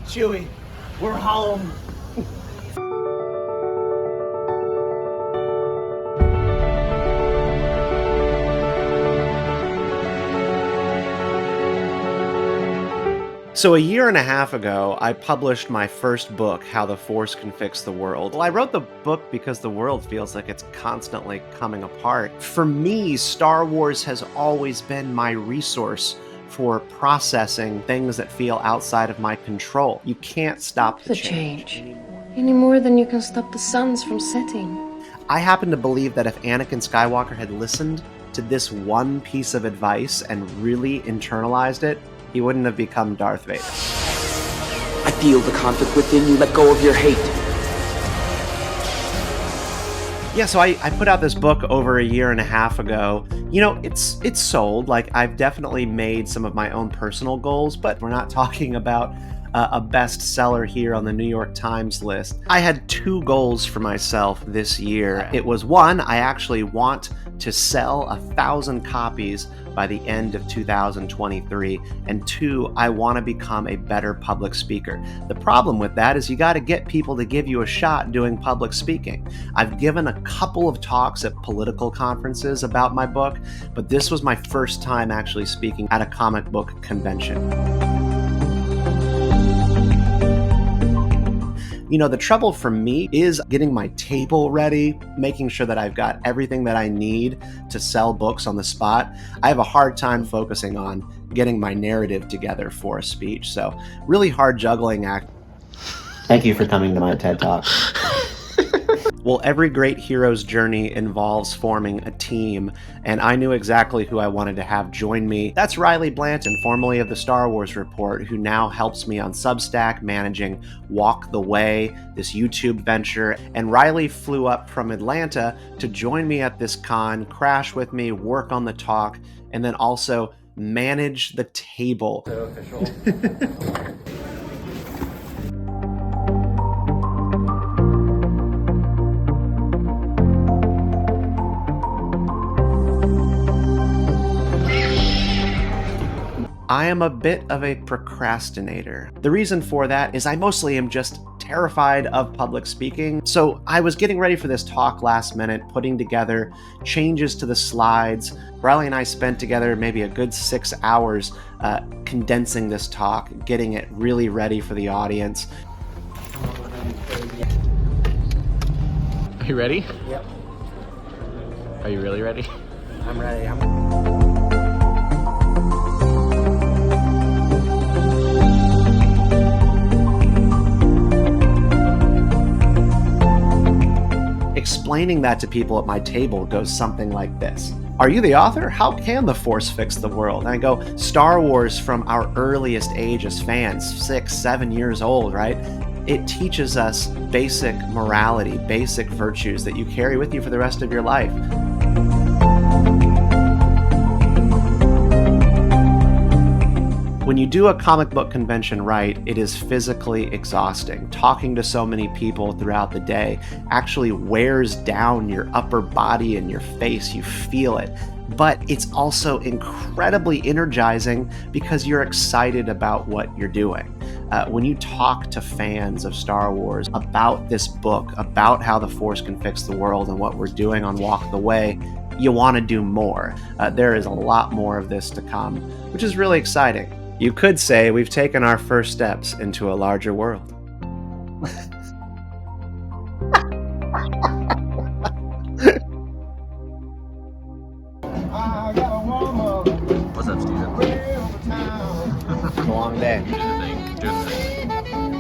Chewie, we're home. So a year and a half ago, I published my first book, How the Force Can Fix the World. Well, I wrote the book because the world feels like it's constantly coming apart. For me, Star Wars has always been my resource for processing things that feel outside of my control. You can't stop the change any more than you can stop the suns from setting. I happen to believe that if Anakin Skywalker had listened to this one piece of advice and really internalized it, he wouldn't have become Darth Vader. I feel the conflict within you. Let go of your hate. Yeah, so I put out this book over a year and a half ago. You know, it's sold. Like, I've definitely made some of my own personal goals, but we're not talking about a bestseller here on the New York Times list. I had two goals for myself this year. It was one, I actually want to sell 1,000 copies by the end of 2023, and two, I want to become a better public speaker. The problem with that is you got to get people to give you a shot doing public speaking. I've given a couple of talks at political conferences about my book, but this was my first time actually speaking at a comic book convention. You know, the trouble for me is getting my table ready, making sure that I've got everything that I need to sell books on the spot. I have a hard time focusing on getting my narrative together for a speech. So really hard juggling act. Thank you for coming to my TED Talk. Well, every great hero's journey involves forming a team, and I knew exactly who I wanted to have join me. That's Riley Blanton, formerly of the Star Wars Report, who now helps me on Substack managing Walk the Way, this YouTube venture. And Riley flew up from Atlanta to join me at this con, crash with me, work on the talk, and then also manage the table. So official. I am a bit of a procrastinator. The reason for that is I mostly am just terrified of public speaking. So I was getting ready for this talk last minute, putting together changes to the slides. Riley and I spent together maybe a good 6 hours condensing this talk, getting it really ready for the audience. Are you ready? Yep. Are you really ready? I'm ready. Explaining that to people at my table goes something like this. Are you the author? How can the Force fix the world? And I go, Star Wars from our earliest age as fans, 6, 7 years old, right? It teaches us basic morality, basic virtues that you carry with you for the rest of your life. When you do a comic book convention right, it is physically exhausting. Talking to so many people throughout the day actually wears down your upper body and your face. You feel it. But it's also incredibly energizing because you're excited about what you're doing. When you talk to fans of Star Wars about this book, about how the Force can fix the world and what we're doing on Walk the Way, you want to do more. There is a lot more of this to come, which is really exciting. You could say we've taken our first steps into a larger world. What's up, Steven? It's a long day. Do the thing.